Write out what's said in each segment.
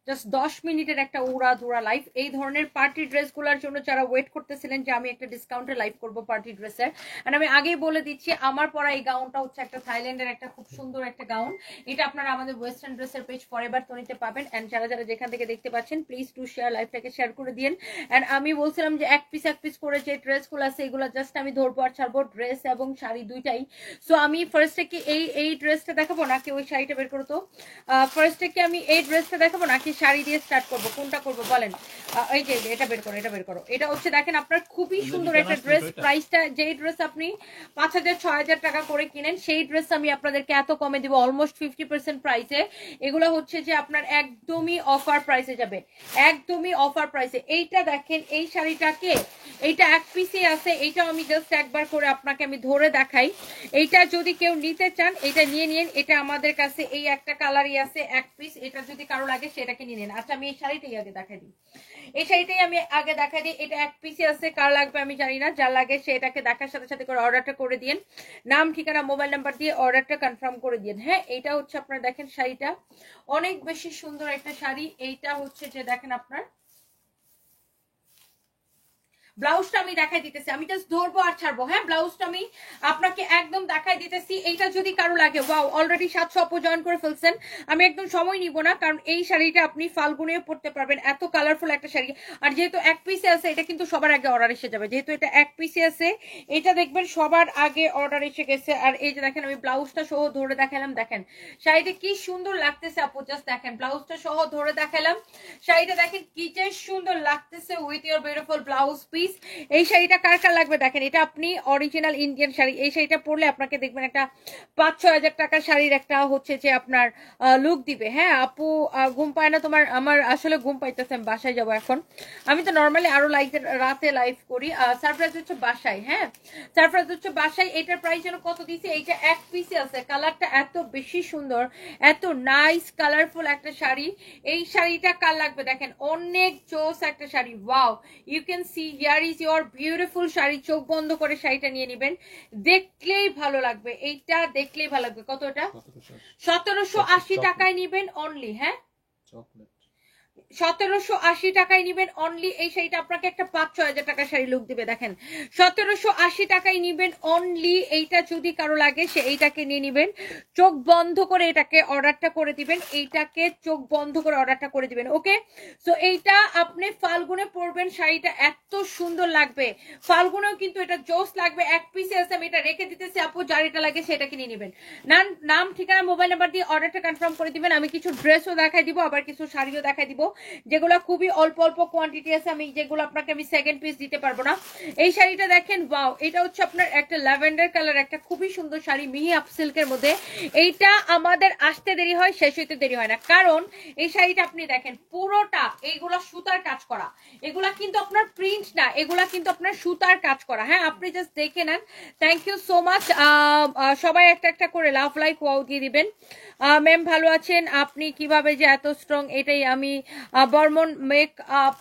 Just 10 মিনিটের একটা উড়াধুরা live. এই ধরনের পার্টি ড্রেসগুলোর জন্য যারা ওয়েট করতেছিলেন যে আমি একটা ডিসকাউন্টে লাইভ করব পার্টি ড্রেসের, এন্ড আমি আগেই বলে দিচ্ছি আমার পরা এই গাউনটা হচ্ছে একটা থাইল্যান্ডের একটা খুব সুন্দর একটা গাউন। এটা আপনারা আমাদের ওয়েস্টার্ন ড্রেসের পেজ ফরএভার তনিতে পাবেন। এন্ড যারা যারা যেখান থেকে দেখতে পাচ্ছেন প্লিজ টু শেয়ার, লাইভটাকে শেয়ার করে দিন। এন্ড আমি বলছিলাম যে এক পিস করে যে ড্রেসগুলো আছে এগুলো জাস্ট আমি ধরবো আর ছাড়বো, ড্রেস এবং শাড়ি দুইটাই। সো আমি ফার্স্টে কি এই ড্রেসটা দেখাবো নাকি ওই শাড়িটা বের করতো? ফার্স্টে কি আমি এই ড্রেসটা দেখাবো নাকি শাড়ি দিয়ে স্টার্ট করবো, কোনটা করবো বলেন? এই যে এটা বের করো, এটা বের করো। এটা হচ্ছে দেখেন আপনার খুবই সুন্দর একটা ড্রেস। প্রাইসটা যেই ড্রেস আপনি 5,000 6,000 টাকা করে কিনেন সেই ড্রেস আমি আপনাদেরকে এত কমে দিব, অলমোস্ট 50% প্রাইসে। এগুলো হচ্ছে যে আপনার একদমই অফার প্রাইসে যাবে, একদমই অফার প্রাইসে। এইটা দেখেন এই শাড়িটাকে, এইটা এক পিসই আছে, এইটা আমি জাস্ট একবার করে আপনাকে আমি ধরে দেখাই। এইটা যদি কেউ নিতে চান এটা নিয়ে নিন, এটা আমাদের কাছে এই একটা কালারই আছে এক পিস, এটা যদি কারো লাগে সেটাকে নিয়ে নিন। আচ্ছা আমি এই শাড়িটাই আগে দেখাই দিই, এই শাড়িটাই আমি আগে দেখাই দিই। এটা এক পিসই আছে, কার লাগবে আমি জানি না, যার লাগে সে এটাকে দেখার সাথে সাথে করে অর্ডারটা করে দিন, নাম ঠিকানা মোবাইল নাম্বার দিয়ে অর্ডারটা কনফার্ম করে দিন। হ্যাঁ এইটা হচ্ছে আপনার দেখেন শাড়িটা অনেক বেশি সুন্দর একটা শাড়ি। এইটা হচ্ছে যে দেখেন আপনার ব্লাউজটা আমি দেখাই দিতেছি, আমি জাস্ট ধরবো আর ছাড়বো। হ্যাঁ ব্লাউজটা আমি আপনাকে একদম দেখাই দিতেছি। এইটা যদি কারো লাগে, ওয়াও অলরেডি 700 আপু জয়েন করে ফেলছেন। আমি একদম সময় নিব না, কারণ এই শাড়িটা আপনি ফাল্গুনেও পরতে পারবেন, এত কালারফুল একটা শাড়ি। আর যেহেতু এক পিসে আছে এটা কিন্তু সবার আগে অর্ডার এসে যাবে, যেহেতু এটা এক পিসে আছে এটা দেখবেন সবার আগে অর্ডার এসে গেছে। আর এই যে দেখেন আমি ব্লাউজটা সহ ধরে দেখালাম, দেখেন শাড়িটা কি সুন্দর লাগতেছে আপু, জাস্ট দেখেন ব্লাউজটা সহ ধরে দেখালাম। শাড়িটা দেখেন কি যে সুন্দর লাগতেছে with your beautiful blouse piece. এই শাড়িটা কার কার লাগবে দেখেন, এটা আপনি অরিজিনাল ইন্ডিয়ান শাড়ি, এই শাড়িটা পরলে আপনাকে দেখবেন একটা 5-6 হাজার টাকার শাড়ির একটা হচ্ছে যে আপনার লুক দিবে। হ্যাঁ আপু ঘুম পায় না তোমার? আমার আসলে ঘুম পাইতেছে, আমি বাসায় যাবো এখন। আমি তো নর্মালি আরো রাতে লাইভ করি। সারপ্রাইজ হচ্ছে বাসায়, হ্যাঁ সারপ্রাইজ হচ্ছে বাসায়। এটার প্রাইস যেন কত দিয়েছি, এইটা এক পিসে আছে, কালারটা এত বেশি সুন্দর, এত নাইস কালারফুল একটা শাড়ি। এই শাড়িটা কার লাগবে দেখেন, অনেক জোস একটা sari. Wow you can see here is your beautiful sari. চোখ বন্ধ করে শাড়িটা নিয়ে নেবেন, দেখলেই ভালো লাগবে, এইটা দেখলেই ভালো লাগবে। কত এটা? 1780 টাকায় নিবেন অনলি। হ্যাঁ 1780 টাকায় নিবেন অনলি। এই শাড়িটা আপনাকে একটা 5-6 হাজার টাকার শাড়ি লুক দিবে। দেখেন 1780 টাকায় নিবেন অনলি। এইটা যদি কারো লাগে সে এইটাকে নিয়ে নিবেন, চোখ বন্ধ করে এটাকে অর্ডারটা করে দিবেন, এইটাকে চোখ বন্ধ করে অর্ডারটা করে দিবেন। ওকে সো এইটা আপনি ফাল্গুনে পরবেন, শাড়িটা এত সুন্দর লাগবে, ফাল্গুনেও কিন্তু এটা জোস লাগবে। এক পিসে আছে, আমি এটা রেখে দিতেছি আপু, যার এটা লাগে সেটাকে নিয়ে নিবেন। নাম ঠিকানা মোবাইল নাম্বার দিয়ে অর্ডারটা কনফার্ম করে দিবেন। আমি কিছু ড্রেসও দেখাই দিব, আবার কিছু শাড়িও দেখাই দিব, যেগুলো খুবই অল্প অল্প কোয়ান্টিটি আছে, আমি যেগুলো আপনাকে আমি সেকেন্ড পিস দিতে পারবো না। এই শাড়িটা দেখেন, ওয়াও এটা হচ্ছে আপনার একটা ল্যাভেন্ডার কালার, একটা খুবই সুন্দর শাড়ি মিহি আপ সিল্কের মধ্যে। এইটা আমাদের আসতে দেরি হয়, শেষ হইতে দেরি হয় না, কারণ এই শাড়িটা আপনি দেখেন পুরোটা এইগুলা সুতার কাজ করা, এগুলা কিন্তু আপনার প্রিন্ট না, এগুলা কিন্তু আপনার সুতার কাজ করা। হ্যাঁ আপনি জাস্ট দেখে নেন। Thank you so much. সবাই একটা একটা করে লাভ লাইক ওয়াও দিয়ে দিবেন। ম্যাম ভালো আছেন আপনি, কিভাবে যে এত স্ট্রং, এটাই আমি Barman make up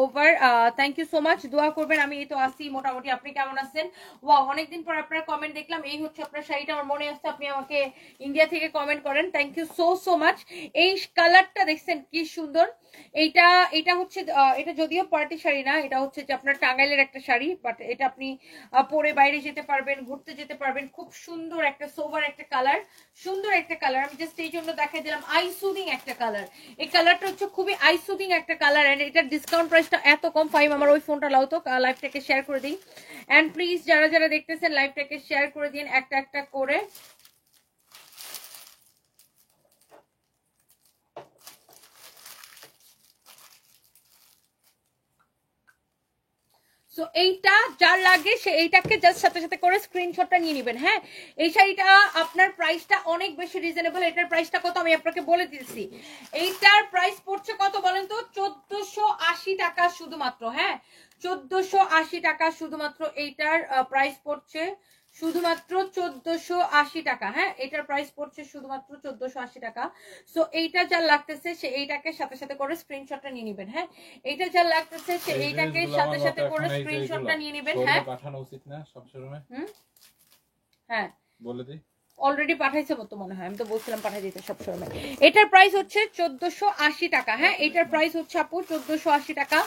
over. Thank you so much, দোয়া করবেন। আমি এই তো আসি মোটামুটি, আপনি কেমন আছেন? ওয়াও অনেকদিন পর আপনার কমেন্ট দেখলাম। এই হচ্ছে আপনার শাড়িটা, আমার মনে আসছে আপনি আমাকে ইন্ডিয়া থেকে কমেন্ট করেন। Thank you so so much. এই কালারটা দেখছেন কি সুন্দর, এটা হচ্ছে এটা যদিও পার্টি শাড়ি না, এটা হচ্ছে যে আপনার টাঙ্গাইলের একটা শাড়ি, বাট এটা আপনি পরে বাইরে যেতে পারবেন, ঘুরতে যেতে পারবেন। খুব সুন্দর একটা সোবার একটা কালার, সুন্দর একটা কালার, আমি জাস্ট এই জন্য দেখাই দিলাম। আই সুদিং একটা কালার, এই কালারটা হচ্ছে খুবই আই সুদিং একটা কালার। এন্ড এটার ডিসকাউন্ট প্রাইসটা এত কম। ফাইম আমার ওই ফোনটা লাও তো, লাইভটাকে শেয়ার করে দিই। এন্ড প্লিজ যারা যারা দেখতেছেন লাইভটাকে শেয়ার করে দিন একটা একটা করে। সো এইটা যার লাগে সে এইটাকে জাস্ট সাথে সাথে করে স্ক্রিনশটটা নিয়ে নেবেন। হ্যাঁ এই শাড়িটা আপনার প্রাইসটা অনেক বেশি রিজনেবল। এটার প্রাইসটা কত আমি আপনাকে বলে দিচ্ছি। এইটার প্রাইস পড়ছে কত বলেন তো? 1480 টাকা শুধুমাত্র। হ্যাঁ 1480 টাকা শুধুমাত্র এইটার প্রাইস পড়ছে, শুধুমাত্র 1480 টাকা। হ্যাঁ এটার প্রাইস পড়ছে শুধুমাত্র 1480 টাকা। সো এইটা যা লাগতেছে সে এইটাকে সাথে সাথে করে স্ক্রিনশটটা নিয়ে নেবেন। হ্যাঁ এইটা যা লাগতেছে সে এইটাকে সাথে সাথে করে স্ক্রিনশটটা নিয়ে নেবেন। হ্যাঁ পাঠানো উচিত না সব শোরুমে? হ্যাঁ বলে দিই অলরেডি পাঠাইছে মতো মনে হয়, আমি তো বলছিলাম পাঠাই দিতে সবসময়। এটার প্রাইস হচ্ছে 1480 টাকা। হ্যাঁ, এটার প্রাইস হচ্ছে আপু 1480 টাকা।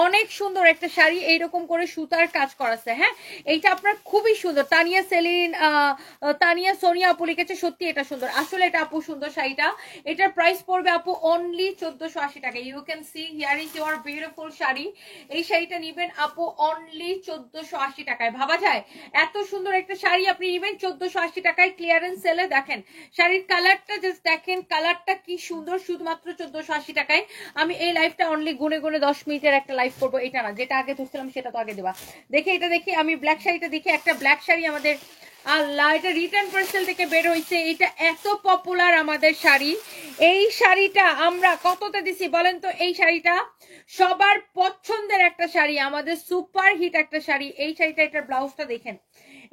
অনেক সুন্দর একটা শাড়ি, এইরকম করে সুতার কাজ করাছে। হ্যাঁ, এইটা আপনার খুবই সুন্দর। তানিয়া সেলিন, তানিয়া সোনিয়া আপু লিখেছে সত্যি এটা সুন্দর। আসলে এটা আপু সুন্দর শাড়িটা। এটার প্রাইস পড়বে আপু অনলি 1480 টাকা। You can see here is your beautiful sari. এই শাড়িটা নিবেন আপু অনলি 1480 টাকায়। ভাবা যায় এত সুন্দর একটা শাড়ি আপনি নিবেন 1480 টাকায় ক্লিয়ারেন্স সেলে। দেখেন শাড়ির কালারটা, জাস্ট দেখেন কালারটা কি সুন্দর, শুধুমাত্র 1480 টাকায়। আমি এই লাইফটা অনলি গুনে গুনে 10 মিনিটের একটা লাইভ করবো, এটা না যেটা আগে ধরছিলাম সেটা তো আগে দেবা। দেখে এটা দেখি, আমি ব্ল্যাক শাড়িটা দেখি, একটা ব্ল্যাক শাড়ি আমাদের, আল্লাহ এটা রিটার্ন পার্সেল থেকে বের হয়েছে। এটা এত পপুলার আমাদের শাড়ি। এই শাড়িটা আমরা কততে দিছি বলেন তো? এই শাড়িটা সবার পছন্দের একটা শাড়ি, আমাদের সুপার হিট একটা শাড়ি এই শাড়িটা। এটার ব্লাউজটা দেখেন,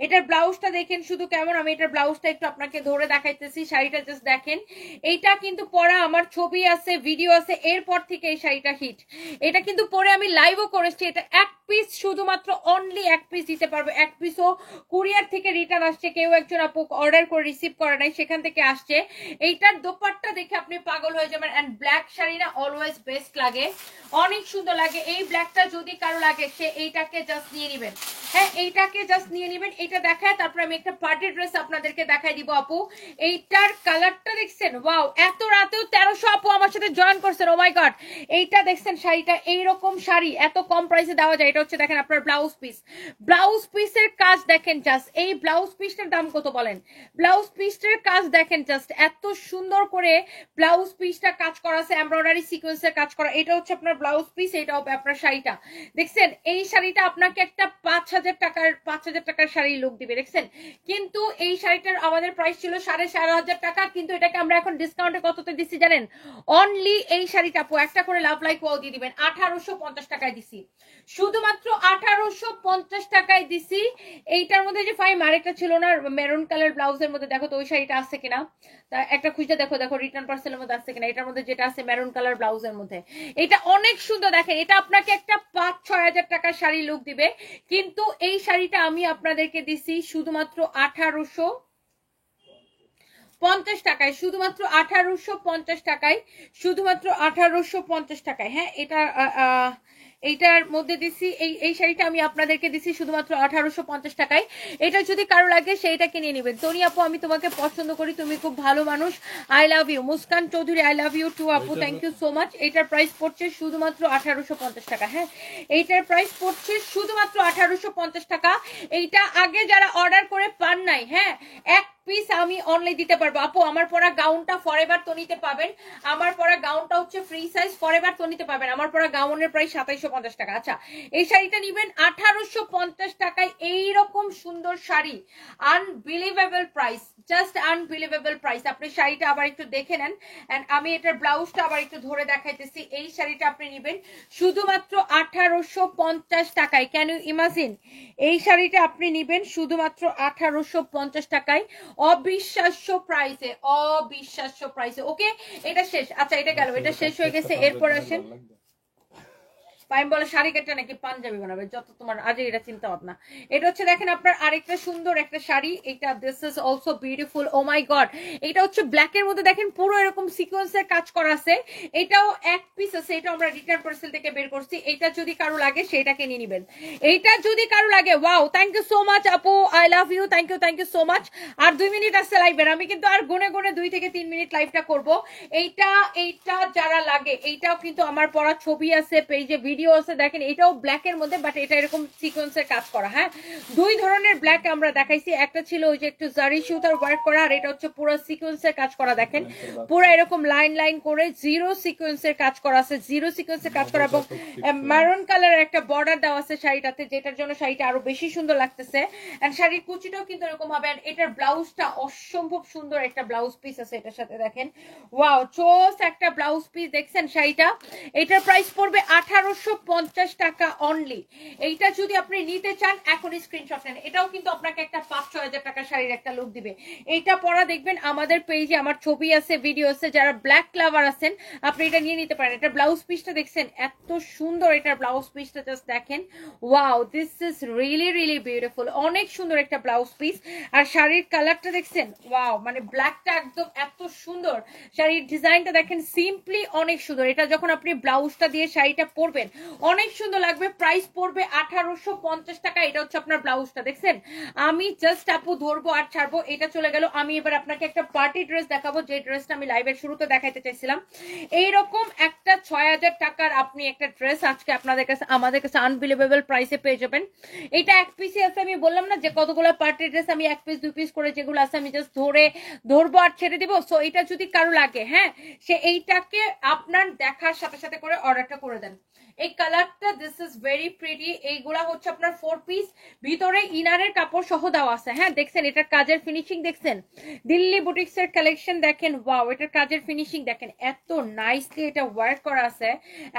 এটার ব্লাউজটা দেখেন শুধু কেমন। আমি এটার ব্লাউজটা একটু আপনাকে ধরে দেখাইতেছি, শাড়িটা জাস্ট দেখেন। এইটা কিন্তু পরা আমার ছবি আছে, ভিডিও আছে, এরপর থেকে এই শাড়িটা হিট। এটা কিন্তু পরে আমি লাইভও করেছি। এটা এক পিস, শুধুমাত্র অনলি এক পিস দিতে পারবো। এক পিসও কুরিয়ার থেকে রিটার্ন আসছে, কেউ একজন আপু অর্ডার করে রিসিভ করে নাই, সেখান থেকে আসছে। এইটার দোপাট্টা দেখে আপনি পাগল হয়ে যাবেন। এন্ড ব্ল্যাক শাড়ি না অলওয়েজ বেস্ট লাগে, অনেক সুন্দর লাগে। এই ব্ল্যাকটা যদি কারো লাগে সে এইটাকে জাস্ট নিয়ে নিবেন। হ্যাঁ, এইটাকে জাস্ট নিয়ে নিবেন। এটা দেখায় তারপর আমি একটা পার্টি ড্রেস আপনাদেরকে দেখাই দিব আপু। এইটার কালারটা দেখছেন? ওয়াও, এত রাতেও 1300 আপু আমার সাথে জয়েন করছেন। ও মাই গড, এইটা দেখছেন শাড়িটা? এইরকম শাড়ি এত কম প্রাইসে দেওয়া যায়। এটা হচ্ছে দেখেন আপনার ব্লাউজ পিস, ব্লাউজ পিসের কাজ দেখেন জাস্ট। এই ব্লাউজ পিসটার দাম কত বলেন? ব্লাউজ পিসটার কাজ দেখেন জাস্ট, এত সুন্দর করে ব্লাউজ পিসটা কাজ করা আছে, এমব্রয়ডারি সিকোয়েন্সের কাজ করা। এটা হচ্ছে আপনার ব্লাউজ পিস, এটা হবে আপনার শাড়িটা। দেখছেন এই শাড়িটা আপনাকে একটা 5000 টাকার শাড়ি লুক দিবে, দেখছেন? কিন্তু এই শাড়িটার আমাদের প্রাইস ছিল 4500 টাকা, কিন্তু এটাকে আমরা এখন ডিসকাউন্টে কততে দিচ্ছি জানেন? অনলি এই শাড়িটা আপু একটা করে লাভ লাইক ওয়াও দিয়ে দিবেন, 1850 টাকায় দিছি, শুধুমাত্র 1850 টাকায় দিছি। এইটার মধ্যে যে ফাইম আরেকটা ছিল না মেরুন কালার ব্লাউজের মধ্যে, দেখো তো ওই শাড়িটা আছে কিনা, তা একটা খুঁজে দেখো, দেখো রিটার্ন পার্সেলের মধ্যে আছে কিনা। এটার মধ্যে যেটা আছে মেরুন কালার ব্লাউজের মধ্যে, এটা অনেক সুন্দর। দেখেন এটা আপনাকে একটা 5-6 হাজার টাকার শাড়ি লুক দিবে, কিন্তু এই শাড়িটা আমি আপনাদেরকে দিছি শুধুমাত্র 1850 টাকায়, শুধুমাত্র 1850 টাকায়, শুধুমাত্র 1850 টাকায়। হ্যাঁ, এটা এইটার মধ্যে দিছি, এই শাড়িটা আমি আপনাদেরকে দিছি শুধুমাত্র 1850 টাকায়। এটা যদি কারো লাগে সেইটা কিনে নেবেন। তনি আপু আমি তোমাকে পছন্দ করি, তুমি খুব ভালো মানুষ, I love you. Muskan Chowdhury I love you too আপু, থ্যাংক ইউ সো মাচ। এটার প্রাইস পড়ছে শুধুমাত্র 1850 টাকা। হ্যাঁ, এইটার প্রাইস পড়ছে শুধুমাত্র 1850 টাকা। এইটা আগে যারা অর্ডার করে পান নাই, হ্যাঁ, এক পিস আমি অনলি দিতে পারবো আপু। আমার পরা গাউনটা ফরএভার তো নিতে পাবেন, আমার পরা গাউনটা হচ্ছে ফ্রি সাইজ, ফরএভার তো নিতে পাবেন। আমার পরা গাউনের প্রাইস 2750 টাকা। আচ্ছা, এই শাড়িটা নিবেন 1850 টাকায়। এইরকম সুন্দর sari, unbelievable price, just unbelievable price. আপনি শাড়িটা আবার একটু দেখে নেন, এন্ড আমি এটার ব্লাউজটা আবার একটু ধরে দেখাইতেছি। এই শাড়িটা আপনি নিবেন শুধুমাত্র 1850 টাকায়। Can you imagine? এই শাড়িটা আপনি নিবেন শুধুমাত্র 1850 টাকায়, অবিশ্বাস্য প্রাইসে, অবিশ্বাস্য প্রাইসে। ওকে, এটা শেষ। আচ্ছা, এটা গেল, এটা শেষ হয়ে গেছে। এরপর আসেন, পাইম বলে শাড়ি কেটে নাকি পাঞ্জাবি বানাবে, যত তোমার আজ এটা চিন্তা ভাবনা। এটা হচ্ছে দেখেন আপনার আরেকটা সুন্দর একটা শাড়ি, এটা this is also beautiful. Oh my God, এটা হচ্ছে ব্ল্যাক এর মধ্যে দেখেন পুরো এরকম সিকোয়েন্সের কাজ করা আছে। এটাও এক পিস আছে, এটা আমরা রিটার্ন পার্সেল থেকে বের করছি। এটা যদি কারো লাগে সেটাকে নিয়ে নিবেন। এইটা যদি কারো লাগে, wow, thank you so much আপু, I love you, thank you so much. আর 2 মিনিট আছে লাইভের, আমি কিন্তু আর গুনে গুনে 2 থেকে 3 মিনিট লাইভটা করব। এইটা যারা লাগে, এইটাও কিন্তু আমার পড়া ছবি আছে, পেজে ভিডিও আছে, দেখেন এটাও ব্ল্যাক এর মধ্যে, বাট এটা এরকম সিকোয়েন্সের কাজ করা। হ্যাঁ, 2 ধরনের ব্ল্যাক আমরা দেখাইছি, একটা ছিল ওই যে একটু জারি সুতার ওয়ার্ক করা, আর এটা হচ্ছে পুরো সিকোয়েন্সের কাজ করা। দেখেন পুরো এরকম লাইন লাইন করে জিরো সিকোয়েন্সের কাজ করা আছে, জিরো সিকোয়েন্সের কাজ করা, এবং মেরুন কালারের একটা বর্ডার দেওয়া আছে শাড়িটাতে, যেটার জন্য শাড়িটা আরো বেশি সুন্দর লাগতেছে। এন্ড শাড়ির কুচিটাও কিন্তু এরকম হবে। এন্ড এটার ব্লাউজটা অসম্ভব সুন্দর একটা ব্লাউজ পিস আছে এটার সাথে, দেখেন ওয়াও, চোস একটা ব্লাউজ পিস। দেখছেন শাড়িটা? এটার প্রাইস পড়বে 1850 টাকা অনলি। এইটা যদি আপনি নিতে চান এখনই স্ক্রিনশট নেন। এটাও কিন্তু আপনাকে একটা 5-6 হাজার টাকা শাড়ির একটা লুক দিবে। এইটা পরা দেখবেন আমাদের পেজে আমার ছবি আছে, ভিডিও আছে। যারা ব্ল্যাক লাভার আছেন আপনি এটা নিয়ে নিতে পারেন। এটা ব্লাউজ পিসটা দেখছেন এত সুন্দর, এটার ব্লাউজ পিসটা জাস্ট দেখেন, wow this is really really beautiful. অনেক সুন্দর একটা ব্লাউজ পিস। আর শাড়ির কালারটা দেখছেন, ওয়াও মানে ব্ল্যাকটা একদম এত সুন্দর। শাড়ির ডিজাইনটা দেখেন সিম্পলি অনেক সুন্দর। এটা যখন আপনি ব্লাউজটা দিয়ে শাড়িটা পরবেন অনেক সুন্দর লাগবে। প্রাইস পড়বে 1850 টাকা। এটা হচ্ছে আপনার ব্লাউজটা দেখছেন। আমি জাস্ট আপু ধরবো আর ছাড়বো, এটা চলে গেল। আমি এবার আপনাকে একটা পার্টি ড্রেস দেখাবো, যে ড্রেসটা আমি লাইভের শুরুতে দেখাইতে চাইছিলাম। এইরকম একটা 6000 টাকার আপনি একটা ড্রেস আজকে আপনাদের কাছে আমাদের কাছে আনবিলিভেবল প্রাইসে পেয়ে যাবেন। এটা এক পিসই আছে, আমি বললাম না যে কতগুলো পার্টি ড্রেস আমি এক পিস 2 পিস করে যেগুলো আছে আমি জাস্ট ধরবো আর ছেড়ে দিব। সো এটা যদি কারো লাগে, হ্যাঁ, সে এইটাকে আপনার দেখার সাথে সাথে করে অর্ডারটা করে দেন। এই কালারটা দিস ইজ ভেরি প্রিটি। এইগুলা হচ্ছে আপনার 4 পিস, ভিতরে ইনারের কাপড় সহ দেওয়া আছে। হ্যাঁ দেখছেন এটার কাজের ফিনিশিং দেখছেন, দিল্লি বুটিক্স এর কালেকশন দেখেন, ওয়াও এটার কাজের ফিনিশিং দেখেন, এত নাইসলি এটা ওয়ার্ক করা আছে।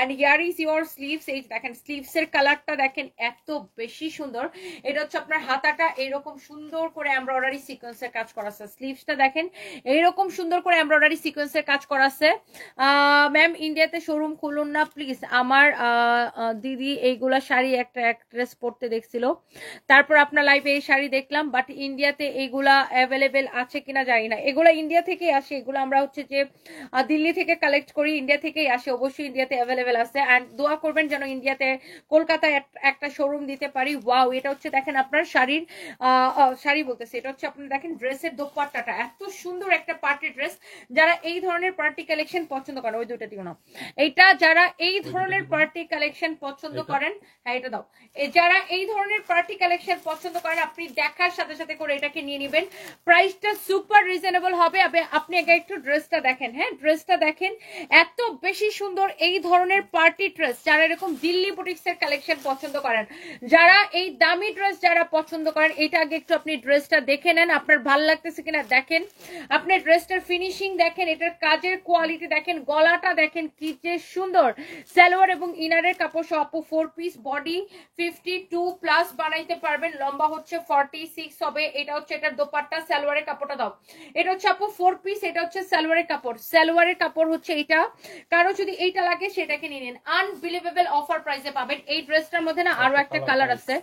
And here is your sleeves. এই দেখেন স্লিভস এর কালারটা দেখেন এত বেশি সুন্দর। এটা হচ্ছে আপনার হাতাটা এইরকম সুন্দর করে এমব্রয়ডারি সিকোয়েন্সের কাজ করা আছে। স্লিভসটা দেখেন এইরকম সুন্দর করে এমব্রয়ডারি সিকোয়েন্সের কাজ করা আছে। ম্যাম ইন্ডিয়াতে শোরুম খুলুন না প্লিজ। আমার দিদি এইগুলা শাড়ি একটা অ্যাক্ট্রেস পরতে দেখছিল, তারপর আপনার লাইভে এই শাড়ি দেখলাম, বাট ইন্ডিয়াতে এইগুলা অ্যাভেলেবেল আছে কিনা জানি না। এগুলা ইন্ডিয়া থেকেই আসে, এগুলো আমরা হচ্ছে যে দিল্লি থেকে কালেক্ট করি, ইন্ডিয়া থেকেই আসে। অবশ্যই ইন্ডিয়াতে অ্যাভেলেবেল আছে। অ্যান্ড দোয়া করবেন যেন ইন্ডিয়াতে কলকাতায় একটা শোরুম দিতে পারি। ওয়াও এটা হচ্ছে দেখেন আপনার শাড়ির শাড়ি বলতেছে, এটা হচ্ছে আপনার দেখেন ড্রেসের দোপাট্টাটা এত সুন্দর একটা পার্টি ড্রেস। যারা এই ধরনের পার্টি কালেকশন পছন্দ করেন, ওই দুইটা দিও না, এইটা যারা এই ধরনের পার্টি কালেকশন পছন্দ করেন, হ্যাঁ এটা দাও। যারা এই ধরনের পার্টি কালেকশন পছন্দ করেন আপনি দেখার সাথে সাথে করে এটাকে নিয়ে নেবেন। প্রাইসটা সুপার রিজনেবল হবে। আপনি আগে একটু ড্রেসটা দেখেন, হ্যাঁ ড্রেসটা দেখেন এত বেশি সুন্দর। এই ধরনের পার্টি ড্রেস যারা এরকম দিল্লি বুটিক্স এর কালেকশন পছন্দ করেন, যারা এই দামি ড্রেস যারা পছন্দ করেন, এটা আগে একটু আপনি ড্রেসটা দেখে নেন, আপনার ভালো লাগতেছে কিনা দেখেন, আপনি ড্রেসটার ফিনিশিং দেখেন, এটার কাজের কোয়ালিটি দেখেন, গলাটা দেখেন কি যে সুন্দর। সালোয়ার এবং ইনারের কাপড় সহ আপু 4 পিস, বডি 52+ বানাইতে পারবেন, লম্বা হচ্ছে 46 হবে। এটা হচ্ছে এটার দোপাট্টা, সালোয়ারের কাপড়টা দাও। এটা হচ্ছে আপু 4 পিস, এটা হচ্ছে সালোয়ারের কাপড়, সালোয়ারের কাপড় হচ্ছে এটা। কারো যদি এইটা লাগে সেটাকে নিয়ে নিন, আনবিলিভেবল অফার প্রাইসে পাবেন। এই ড্রেসটার মধ্যে না আরো একটা কালার আছে,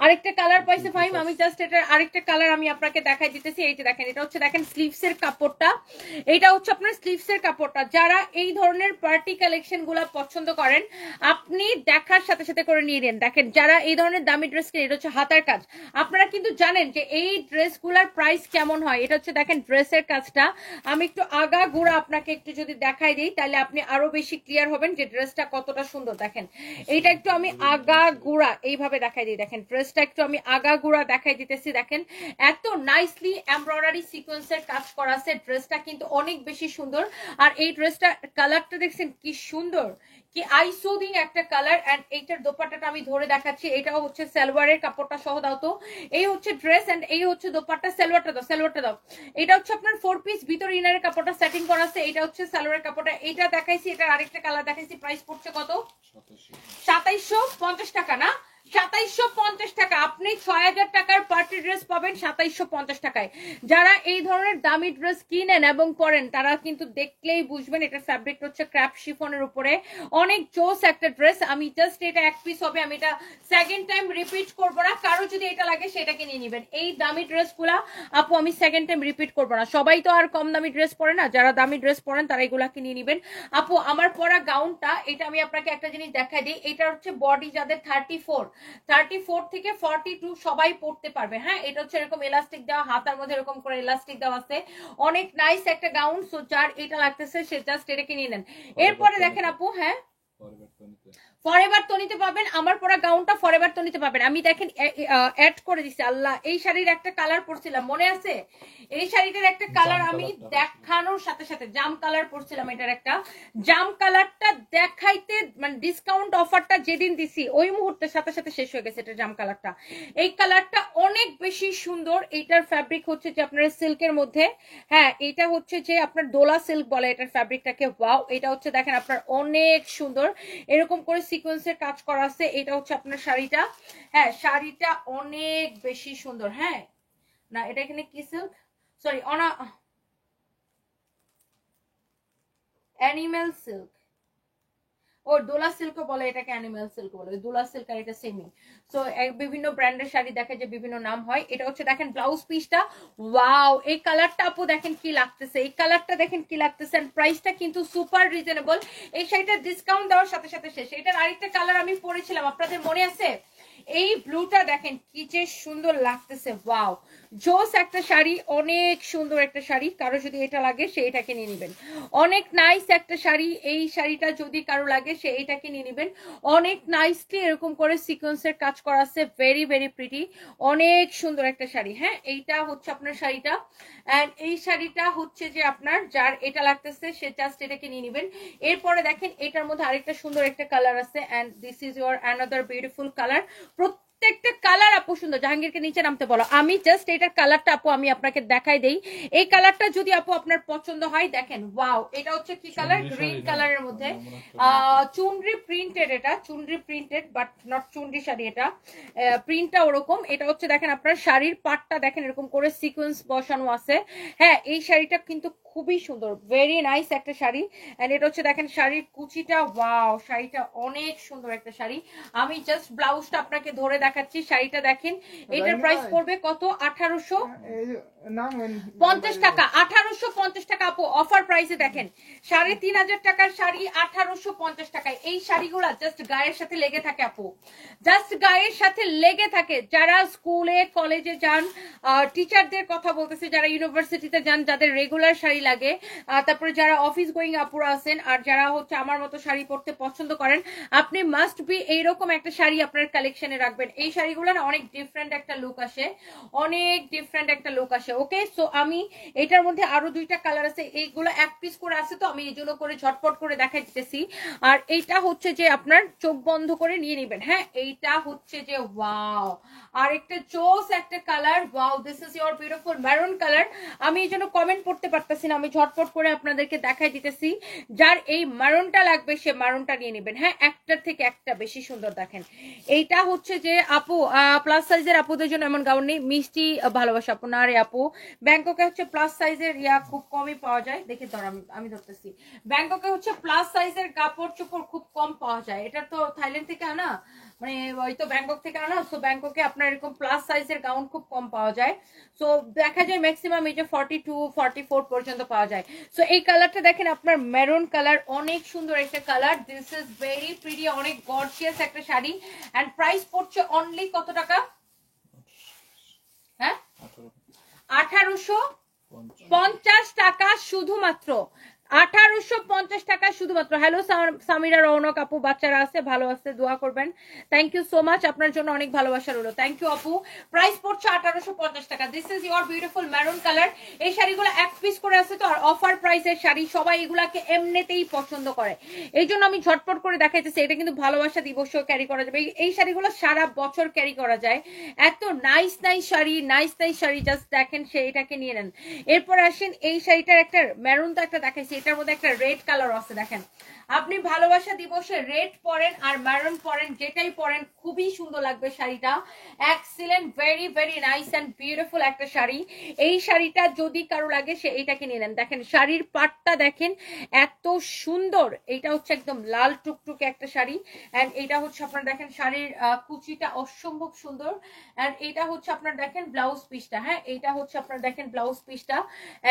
আরেকটা কালার পাইছে ফাইম। আমি জাস্ট এটার আরেকটা কালার আমি আপনাকে দেখাই দিতেছি। এই যে দেখেন এটা হচ্ছে দেখেন স্লিভস এর কাপড়টা, এটা হচ্ছে আপনার স্লিভস এর কাপড়টা। যারা এই ধরনের পার্টি কালেকশন গুলা পছন্দ করেন আপনি দেখার সাথে সাথে করে নিয়ে নেন। দেখেন যারা এই ধরনের দামি ড্রেস কিনে, এটা হচ্ছে হাতার কাজ। আপনারা কিন্তু জানেন যে এই ড্রেস গুলার প্রাইস কেমন হয়। এটা হচ্ছে দেখেন ড্রেসের কাজটা। আমি একটু আগা গুড়া আপনাকে একটু যদি দেখাই দিই তাহলে আপনি আরো বেশি ক্লিয়ার হবেন যে ড্রেসটা কতটা সুন্দর। দেখেন এইটা একটু আমি আগা গুড়া এইভাবে দেখাই দিই। দেখেন ড্রেসটা একটু আমি আগাগোড়া দেখাই দিতেছি। দেখেন এত নাইসলি এমব্রয়ডারি সিকোয়েন্সের কাজ করা আছে। ড্রেসটা কিন্তু অনেক বেশি সুন্দর। আর এই ড্রেসটা কালারটা দেখছেন কি সুন্দর, কি আইসোদিং একটা কালার। এন্ড এইটার দোপাট্টাটা আমি ধরে দেখাচ্ছি, এটাও হচ্ছে সালোয়ারের কাপড়টা সহ দাও তো। এই হচ্ছে ড্রেস এন্ড এই হচ্ছে দোপাট্টা। সালোয়ারটা দাও, সালোয়ারটা দাও। এটা হচ্ছে আপনার 4 পিস, ভিতরে ইনারের কাপড়টা সেটিং করা আছে। এটা হচ্ছে সালোয়ারের কাপড়টা, এটা দেখাইছি। এটার আরেকটা কালার দেখাইছি। প্রাইস পড়ছে কত? 2750 টাকা না, 2750 টাকা। আপনি 6000 টাকার পার্টি ড্রেস পাবেন 2750 টাকায়। যারা এই ধরনের দামি ড্রেস কিনেন এবং পরেন তারা কিন্তু দেখলেই বুঝবেন। এটা ফ্যাব্রিক হচ্ছে ক্র্যাপ শিফনের উপরে, অনেক জোস একটা ড্রেস। আমি জাস্ট এটা এক পিস হবে, আমি এটা সেকেন্ড টাইম রিপিট করবো না। কারো যদি এটা লাগে সেটাকে নিয়ে নিবেন। এই দামি ড্রেসগুলা আপু আমি সেকেন্ড টাইম রিপিট করবো না। সবাই তো আর কম দামি ড্রেস পরে না, যারা দামি ড্রেস পরেন তারা এগুলাকে নিয়ে নিবেন। আপু আমার পরা গাউনটা, এটা আমি আপনাকে একটা জিনিস দেখাই দিই। এটা হচ্ছে বডি যাদের 34 থেকে 42 সবাই পড়তে পারবে। হ্যাঁ এটা হচ্ছে এরকম এলাস্টিক দেওয়া, হাতার মধ্যে এরকম করে এলাস্টিক দেওয়া আছে, অনেক নাইস একটা গাউন। সো যার এটা লাগতেছে সে জাস্ট এটাকে নিয়ে নেন। এরপরে দেখেন আপু, হ্যাঁ ফরএভার তো নিতে পারবেন, আমার পরা গাউনটা ফরএভার তো নিতে পারবেন। আমি দেখেন অ্যাড করে দিছি। আল্লাহ, এই শাড়ির একটা কালার পরছিলাম মনে আছে, এই শাড়িটার একটা কালার আমি দেখানোর সাথে সাথে জাম কালার পরছিলাম। এটার একটা জাম কালারটা দেখাইতে মানে ডিসকাউন্ট অফারটা যেদিন দিছি ওই মুহূর্তে সাথে সাথে শেষ হয়ে গেছে এটা জাম কালারটা। এই কালারটা অনেক বেশি সুন্দর। এইটার ফ্যাব্রিক হচ্ছে যে আপনার সিল্কের মধ্যে, হ্যাঁ এটা হচ্ছে যে আপনার দোলা সিল্ক বলে এটার ফ্যাব্রিকটাকে। ওয়াও, এটা হচ্ছে দেখেন আপনার অনেক সুন্দর। এরকম করে সিকোয়েন্সের কাজ করা আছে। এটা হচ্ছে আপনার শাড়িটা। হ্যাঁ, শাড়িটা অনেক বেশি সুন্দর। হ্যাঁ, না এটা এখানে কি সিল্ক, সরি অ্যানিমেল সিল্ক, ও দোলা সিল্ক বলে, এটাকে অ্যানিমেল সিল্ক বলে। দোলা সিল্ক আর এটা সেমই। সো বিভিন্ন ব্র্যান্ডের শাড়ি দেখে যে বিভিন্ন নাম হয়। এটা হচ্ছে দেখেন ব্লাউজ পিসটা, ওয়াও এই কালারটা আপু দেখেন কি লাগতেছে, এই কালারটা দেখেন কি লাগতেছে। এন্ড প্রাইসটা কিন্তু সুপার রিজনেবল। এই শাড়িটা ডিসকাউন্ট দেওয়ার সাথে সাথে শেষ। এটার আরেকটা কালার আমি পরেছিলাম, আপনাদের মনে আছে? এই ব্লুটা দেখেন কি যে সুন্দর লাগতেছে, ওয়াও জোস একটা শাড়ি, অনেক সুন্দর একটা শাড়ি। কারো যদি এটা লাগে সে এটাকে নিয়ে নেবেন। অনেক নাইস একটা শাড়ি, এই শাড়িটা যদি কারো লাগে সে এটাকে নিয়ে নেবেন। অনেক নাইসলি এরকম করে সিকোয়েন্সের কাজ করা আছে, ভেরি ভেরি প্রিটি, অনেক সুন্দর একটা শাড়ি। হ্যাঁ, এইটা হচ্ছে আপনার শাড়িটা। এন্ড এই শাড়িটা হচ্ছে যে আপনার যার এটা লাগতেছে সে জাস্ট এটাকে নিয়ে নেবেন। এরপরে দেখেন এটার মধ্যে আরেকটা সুন্দর একটা কালার আছে, and this is your another beautiful colour. প্রত্যেকটা কালার আপু সুন্দর। জাহাঙ্গীরকে নিচে নামতে বলো। আমি জাস্ট এটার কালারটা আপু আমি আপনাকে দেখাই দেই। এই কালারটা যদি আপু আপনার পছন্দ হয়, দেখেন ওয়াও, এটা হচ্ছে কি কালার, গ্রিন কালারের মধ্যে চুনরি প্রিন্টেড, এটা চুনরি প্রিন্টেড বাট নট চুনরি শাড়ি, এটা প্রিন্টটা ওরকম। এটা হচ্ছে দেখেন আপনার শাড়ির পাটটা দেখেন এরকম করে সিকোয়েন্স বসানো আছে। হ্যাঁ, এই শাড়িটা কিন্তু খুবই সুন্দর, ভেরি নাইস একটা শাড়ি। এন্ড এটা হচ্ছে দেখেন শাড়ির কুচিটা, ওয়াও শাড়িটা অনেক সুন্দর একটা শাড়ি। আমি জাস্ট ব্লাউজটা আপনাকে ধরে দেখাচ্ছি। শাড়িটা দেখেন, এটার প্রাইস পড়বে কত? 1850 টাকা। 1850 টাকা আপু, অফার প্রাইসে দেখেন 3500 টাকার শাড়ি 1850 টাকায়। এই শাড়িগুলা জাস্ট গায়ের সাথে লেগে থাকে আপু, জাস্ট গায়ের সাথে লেগে থাকে। যারা স্কুলে কলেজে যান, টিচারদের কথা বলতেছে, যারা ইউনিভার্সিটিতে যান, যাদের রেগুলার শাড়ি লাগে, তারপরে যারা অফিস গোয়িং আপুরা আছেন, আর যারা হচ্ছে আমার মতো শাড়ি পরতে পছন্দ করেন, আপনি মাস্ট বি এইরকম একটা শাড়ি আপনার কালেকশনে রাখবেন। এই শাড়িগুলো না অনেক ডিফারেন্ট একটা লুক আসে, অনেক ডিফারেন্ট একটা লুক আসে। ওকে, সো আমি এটার মধ্যে আরো দুইটা কালার আছে, এইগুলো এক পিস করে আছে, তো আমি এই জন্য করে ঝটপট করে দেখাই দিতেছি। আর এইটা হচ্ছে যে আপনার চোখ বন্ধ করে নিয়ে নেবেন। হ্যাঁ, এইটা হচ্ছে যে ওয়াও, আর একটা জোস একটা colour, wow this is your beautiful maroon colour. আমি এই জন্য কমেন্ট পড়তে পারতেছি না, আমি ঝটপট করে আপনাদেরকে দেখাই দিতেছি। যার এই মারুনটা লাগবে সে মারুনটা নিয়ে নেবেন। হ্যাঁ, একটার থেকে একটা বেশি সুন্দর। দেখেন এইটা হচ্ছে যে আপু প্লাস সাইজের আপুদের জন্য এমন গাউন নেই, মিষ্টি ভালোবাসা আপু। না রে আপু, ব্যাংককে হচ্ছে প্লাস সাইজের ইয়া খুব কমই পাওয়া যায়। দেখে ধর আমি ধরতেছি, ব্যাংককে হচ্ছে প্লাস সাইজের কাপড় চোপড় খুব কম পাওয়া যায়। এটা তো থাইল্যান্ড থেকে আনা, মানে ওই তো ব্যাংকক থেকে আনা। সো ব্যাংককে আপনার এরকম প্লাস সাইজের গাউন খুব কম পাওয়া যায়। সো দেখা যায় ম্যাক্সিমাম এই যে 42 44 পর্যন্ত পাওয়া যায়। সো এই কালারটা দেখেন আপনার মেরুন কালার, অনেক সুন্দর একটা colour. This is very pretty, অনেক গর্জিয়াস একটা শাড়ি। এন্ড প্রাইস পড়ছে অনলি কত টাকা? হ্যাঁ, 1850 টাকা শুধুমাত্র, 1850 টাকা শুধুমাত্র। হ্যালো সামিরা, রৌনক আপু, বাচ্চারা আছে ভালো আছে, দোয়া করবেন। থ্যাংক ইউ সো মাচ, আপনার জন্য অনেক ভালোবাসা রইলো। থ্যাংক ইউ আপু। প্রাইস পড়ছে 1850 টাকা। This is your beautiful maroon colour. এই শাড়িগুলো এক পিস করে আছে তো, আর অফার প্রাইসের শাড়ি, সবাই এগুলাকে এমনিতেই পছন্দ করে, এই জন্য আমি ঝটপট করে দেখাইতেছি। এটা কিন্তু ভালোবাসা দিবসও ক্যারি করা যাবে, এই শাড়িগুলো সারা বছর ক্যারি করা যায়। এত nice nice sari, nice nice sari, just দেখেন সে এটাকে নিয়ে নেন। এরপর আসেন এই শাড়িটার একটা মেরুন তো একটা দেখাইছি, এটার মধ্যে একটা রেড কালার আছে। দেখেন আপনি ভালোবাসা দিবসে রেড পরেন আর মেরুন পরেন, যেটাই পরেন খুবই সুন্দর লাগবে শাড়িটা। Excellent, very very nice and beautiful একটা শাড়ি। এই শাড়িটা যদি কারো লাগে সে এইটাকে নিয়ে নেন। দেখেন শাড়ির পাটটা দেখেন এত সুন্দর, এইটা হচ্ছে একদম লাল টুকটুকে একটা শাড়ি। এন্ড এটা হচ্ছে আপনার দেখেন শাড়ির কুচিটা অসম্ভব সুন্দর। এন্ড এটা হচ্ছে আপনার দেখেন ব্লাউজ পিসটা। হ্যাঁ, এইটা হচ্ছে আপনার দেখেন ব্লাউজ পিসটা।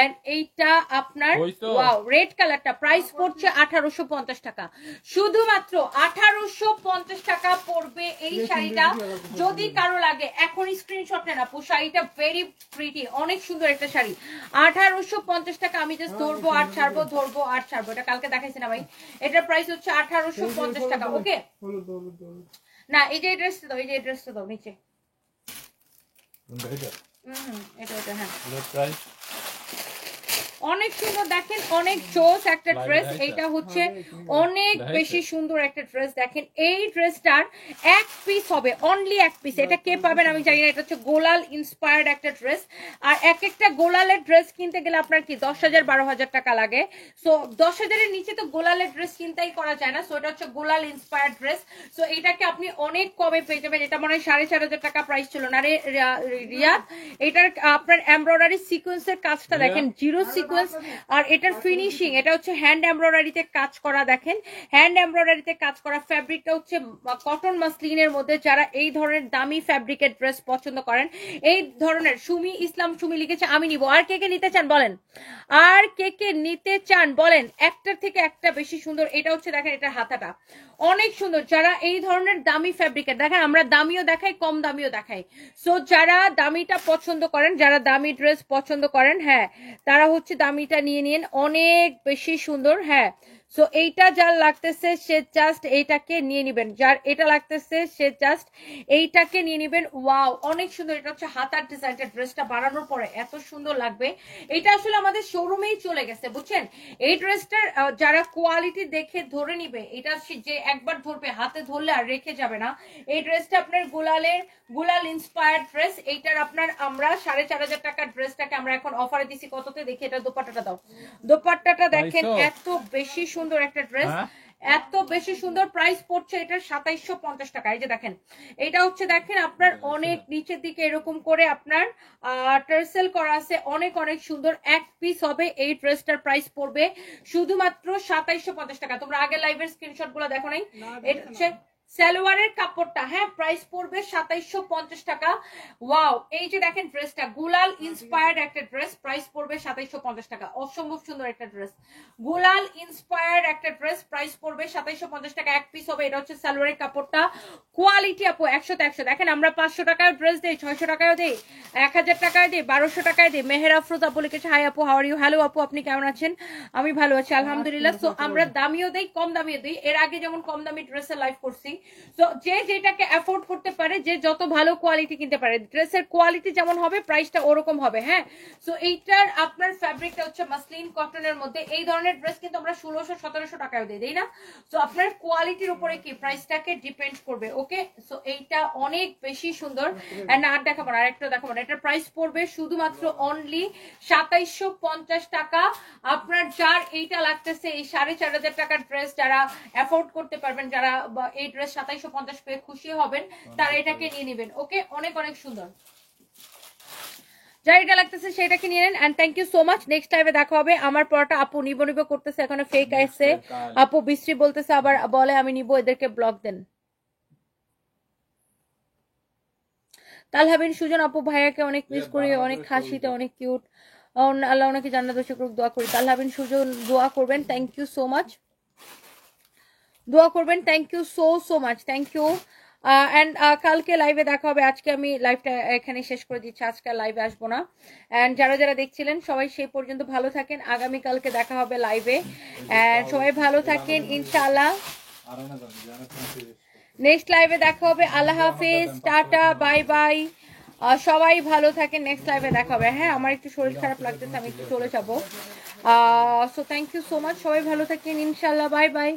এন্ড এইটা আপনার ওয়াও রেড কালারটা। প্রাইস পড়ছে 1850 টাকা শুধুমাত্র, 1850 টাকা পড়বে এই শাড়িটা। যদি কারো লাগে এখন স্ক্রিনশট নেন আপু, শাড়িটা ভেরি প্রিটি, অনেক সুন্দর একটা শাড়ি। 1850 টাকা। আমি জাস্ট ধরবো আর ছাড়বো, ধরবো আর ছাড়বো। এটা কালকে দেখাইছি না ভাই, এটার প্রাইস হচ্ছে 1850 টাকা। ওকে, না এই যে ড্রেসটা দাও, এই যে ড্রেসটা দাও নিচে। এটা হ্যাঁ, অনেক সুন্দর দেখেন, অনেক জোস একটা ড্রেস। এইটা হচ্ছে অনেক বেশি সুন্দর একটা ড্রেস। দেখেন এই ড্রেসটার এক পিস হবে, অনলি এক পিস। এটা কে পাবেন আমি জানি না। এটা হচ্ছে গোলাল ইন্সপায়ার্ড একটা ড্রেস। আর এক একটা গোলালের ড্রেস কিনতে গেলে আপনার কি 10,000 12,000 টাকা লাগে। সো 10,000-এর নিচে তো গোলালের ড্রেস চিন্তাই করা যায় না। সো এটা হচ্ছে গোলাল ইন্সপায়ার্ড ড্রেস। সো এটাকে আপনি অনেক কমে পেয়ে যাবেন। এটা মনে হয় 4,500 টাকা প্রাইস ছিল না রে রিয়াদ। এটার আপনার এমব্রয়ডারি সিকোয়েন্সের কাজটা দেখেন, জিরো সিকোয়েন্স। আর এটার ফিনিশিং, এটা হচ্ছে হ্যান্ড এমব্রয়ডারিতে কাজ করা। দেখেন হ্যান্ড এমব্রয়ডারিতে কাজ করা। ফ্যাব্রিকটা হচ্ছে কটন মাসলিনের মধ্যে। যারা এই ধরনের দামি ফ্যাব্রিকের ড্রেস পছন্দ করেন, এই ধরনের সুমি ইসলাম সুমি লিখেছে আমি নিব। আর কে কে নিতে চান বলেন, আর কে কে নিতে চান বলেন। একটার থেকে একটা বেশি সুন্দর। এটা হচ্ছে দেখেন এটার হাতাটা অনেক সুন্দর। যারা এই ধরনের দামি ফ্যাব্রিকের, দেখেন আমরা দামিও দেখাই কম দামিও দেখাই। সো যারা দামিটা পছন্দ করেন, যারা দামি ড্রেস পছন্দ করেন, হ্যাঁ তারা হচ্ছে দামিটা নিয়ে নিন, অনেক বেশি সুন্দর। হ্যাঁ সো এইটা যার লাগতেছে সে জাস্ট এইটাকে নিয়ে নিবেন, যার এটা লাগতেছে সে জাস্ট এইটাকে নিয়ে নিবেন। ওয়াও অনেক সুন্দর। এটা হচ্ছে হাতার ডিজাইনটা। ড্রেসটা বানানোর পরে এত সুন্দর লাগবে। এটা আসলে আমাদের শোরুমেই চলে গেছে বুঝছেন। এই ড্রেসটার যারা কোয়ালিটি দেখে ধরে নিবে, এটা যে একবার ধরবে হাতে ধরলে আর রেখে যাবে না। এই ড্রেসটা আপনার গোলাল ইন্সপায়ার্ড ড্রেস। এইটার আপনার আমরা 4,500 টাকার ড্রেসটাকে আমরা এখন অফারে দিছি কততে দেখি। এটা দোপাট্টাটা দাও, দোপাট্টাটা দেখেন এত বেশি সুন্দর একটা ড্রেস, এত বেশি সুন্দর। প্রাইস পড়ছে এটার 2750 টাকা। এই যে দেখেন এটা হচ্ছে দেখেন আপনার অনেক নিচের দিকে এরকম করে আপনার টার্সেল করা আছে, অনেক অনেক সুন্দর। এক পিস হবে। এই ড্রেসটার প্রাইস পড়বে শুধুমাত্র 2750 টাকা। তোমরা আগে লাইভের স্ক্রিনশট গুলো দেখো নাই। এটা হচ্ছে সালোয়ারের কাপড়টা, হ্যাঁ প্রাইস পড়বে 2750 টাকা। ওয়াও এই যে দেখেন ড্রেসটা গুলাল ইন্সপায়ার্ড একটা ড্রেস, প্রাইস পড়বে 2750 টাকা। অসম্ভব সুন্দর একটা ড্রেস, গুলাল ইন্সপায়ার্ড একটা ড্রেস, প্রাইস পড়বে 2750 টাকা। এক পিস হবে। এটা হচ্ছে সালোয়ারের কাপড়টা। কোয়ালিটি আপু 100তে 100। দেখেন আমরা 500 টাকায় ড্রেস দেই, 600 টাকায় দেই, 1000 টাকায় দেই, 1200 টাকায় দেই। মেহের আফরোজ আপু লিখেছে হাই আপু হাউ আর ইউ। হ্যালো আপু আপনি কেমন আছেন? আমি ভালো আছি আলহামদুলিল্লাহ। সো আমরা দামিও দেই কম দামিও দেই। এর আগে যেমন কম দামি ড্রেসের লাইভ করছি। তো যে যেটাকে অ্যাফোর্ড করতে পারে, যে যত ভালো কোয়ালিটি কিনতে পারে, ড্রেসের কোয়ালিটি যেমন হবে প্রাইসটা ওরকম হবে। হ্যাঁ সো এইটার আপনার ফ্যাব্রিকটা হচ্ছে মাসলিন কটনের মধ্যে। এই ধরনের ড্রেস কিন্তু আমরা 1600-1700 টাকায় দেই না। সো আপনার কোয়ালিটির উপরে কি প্রাইসটাকে ডিপেন্ড করবে। ওকে সো এইটা অনেক বেশি সুন্দর। এন্ড আর দেখাবো না, আরেকটা দেখাবো না। এটার প্রাইস পড়বে শুধুমাত্র অনলি 2750 টাকা। আপনার যার এইটা লাগতেছে এই 4,500 টাকার ড্রেস, যারা অ্যাফোর্ড করতে পারবেন, যারা এই ড্রেস 2750 পেয়ে খুশি হবেন, তারা এটাকে নিয়ে নেবেন। ওকে অনেক অনেক সুন্দর। যার এটা লাগতেছে সেটাকে নিয়ে নেন। And thank you so much. Next টাইমে দেখা হবে। আমার পড়াটা আপু নিব নিব করতেছে, এখানে ফেক আসছে। আপু বৃষ্টি বলতেছে, আবার বলে আমি নিব, এদেরকে ব্লক দেন। তালহাবিন সুজন আপু ভাইয়াকে অনেক মিস করি, অনেক হাসিতে, অনেক কিউট। আল্লাহ ওনাকে জান্নাত দোষী করুক, দোয়া করি। তালহাবিন সুজন দোয়া করবেন। থ্যাংক ইউ সো মাচ, দোয়া করবেন। Thank you so much, thank you. And কালকে লাইভে দেখা হবে। আজকে আমি লাইভটা এখানে শেষ করে দিচ্ছি, আজকে লাইভে আসবো না। অ্যান্ড যারা যারা দেখছিলেন সবাই সেই পর্যন্ত ভালো থাকেন। আগামীকালকে দেখা হবে লাইভে। অ্যান্ড সবাই ভালো থাকেন ইনশাআল্লাহ। নেক্সট লাইভে দেখা হবে। আল্লাহ হাফিজ, টাটা, বাই বাই। সবাই ভালো থাকেন। নেক্সট লাইভে দেখা হবে। হ্যাঁ আমার একটু শরীর খারাপ লাগতেছে, আমি একটু চলে যাবো। So thank you so much. সবাই ভালো থাকেন ইনশাআল্লাহ। Bye by.